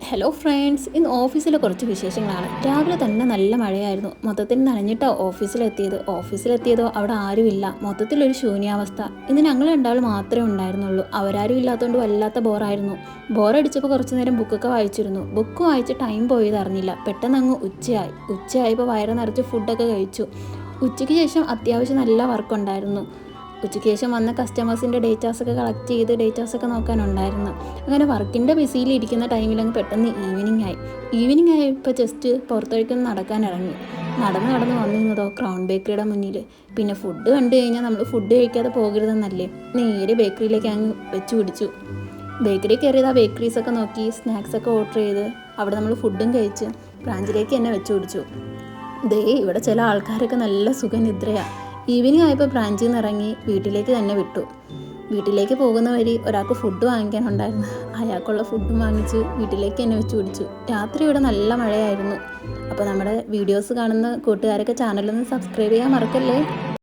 Hello friends, ഇന്ന് ഓഫീസിലെ കുറച്ച് വിശേഷങ്ങളാണ്. രാവിലെ തന്നെ നല്ല മഴയായിരുന്നു. മൊത്തത്തിൽ നനഞ്ഞിട്ടാണ് ഓഫീസിലെത്തിയതോ അവിടെ ആരുമില്ല. മൊത്തത്തിലൊരു ശൂന്യാവസ്ഥ. ഇന്ന് ഞങ്ങൾ രണ്ടാളും മാത്രമേ ഉണ്ടായിരുന്നുള്ളൂ. അവരാരും ഇല്ലാത്തതുകൊണ്ട് വല്ലാത്ത ബോറായിരുന്നു. ബോറടിച്ചപ്പോൾ കുറച്ച് നേരം ബുക്കൊക്കെ വായിച്ചിരുന്നു. ബുക്ക് വായിച്ച് ടൈം പോയത് അറിഞ്ഞില്ല. പെട്ടെന്ന് അങ്ങ് ഉച്ചയായപ്പോൾ വയറ് നിറച്ച് ഫുഡൊക്കെ കഴിച്ചു. ഉച്ചയ്ക്ക് ശേഷം അത്യാവശ്യം നല്ല വർക്കുണ്ടായിരുന്നു. ഉച്ചയ്ക്ക് ശേഷം വന്ന കസ്റ്റമേഴ്സിൻ്റെ ഡേറ്റാസൊക്കെ കളക്ട് ചെയ്ത് ഡേറ്റാസൊക്കെ നോക്കാനുണ്ടായിരുന്നു. അങ്ങനെ വർക്കിൻ്റെ ബിസിയിലിരിക്കുന്ന ടൈമിലങ്ങ് പെട്ടെന്ന് ഈവനിങ് ആയപ്പോൾ ജസ്റ്റ് പുറത്തേക്കൊന്ന് നടക്കാൻ ഇറങ്ങി. നടന്ന് വന്നിരുന്നതോ ക്രൗൺ ബേക്കറിയുടെ മുന്നിൽ. പിന്നെ ഫുഡ് കണ്ടു കഴിഞ്ഞാൽ നമ്മൾ ഫുഡ് കഴിക്കാതെ പോകരുതെന്നല്ലേ, നേരെ ബേക്കറിയിലേക്ക് അങ്ങ് വെച്ച് പിടിച്ചു. ബേക്കറി കയറിയത് ആ ബേക്കറീസൊക്കെ നോക്കി സ്നാക്സൊക്കെ ഓർഡർ ചെയ്ത് അവിടെ നമ്മൾ ഫുഡും കഴിച്ച് ബ്രാഞ്ചിലേക്ക് തന്നെ വെച്ച് പിടിച്ചു. ഇവിടെ ചില ആൾക്കാരൊക്കെ നല്ല സുഖനിദ്രയാണ്. ഈവനിങ് ആയപ്പോൾ ബ്രാഞ്ചിൽ നിന്ന് ഇറങ്ങി വീട്ടിലേക്ക് തന്നെ വിട്ടു. വീട്ടിലേക്ക് പോകുന്ന വഴി ഒരാൾക്ക് ഫുഡ് വാങ്ങിക്കാനുണ്ടായിരുന്നു. അയാൾക്കുള്ള ഫുഡും വാങ്ങിച്ച് വീട്ടിലേക്ക് തന്നെ വെച്ച് പിടിച്ചു. രാത്രി ഇവിടെ നല്ല മഴയായിരുന്നു. അപ്പോൾ നമ്മുടെ വീഡിയോസ് കാണുന്ന കൂട്ടുകാരൊക്കെ ചാനലൊന്ന് സബ്സ്ക്രൈബ് ചെയ്യാൻ മറക്കല്ലേ.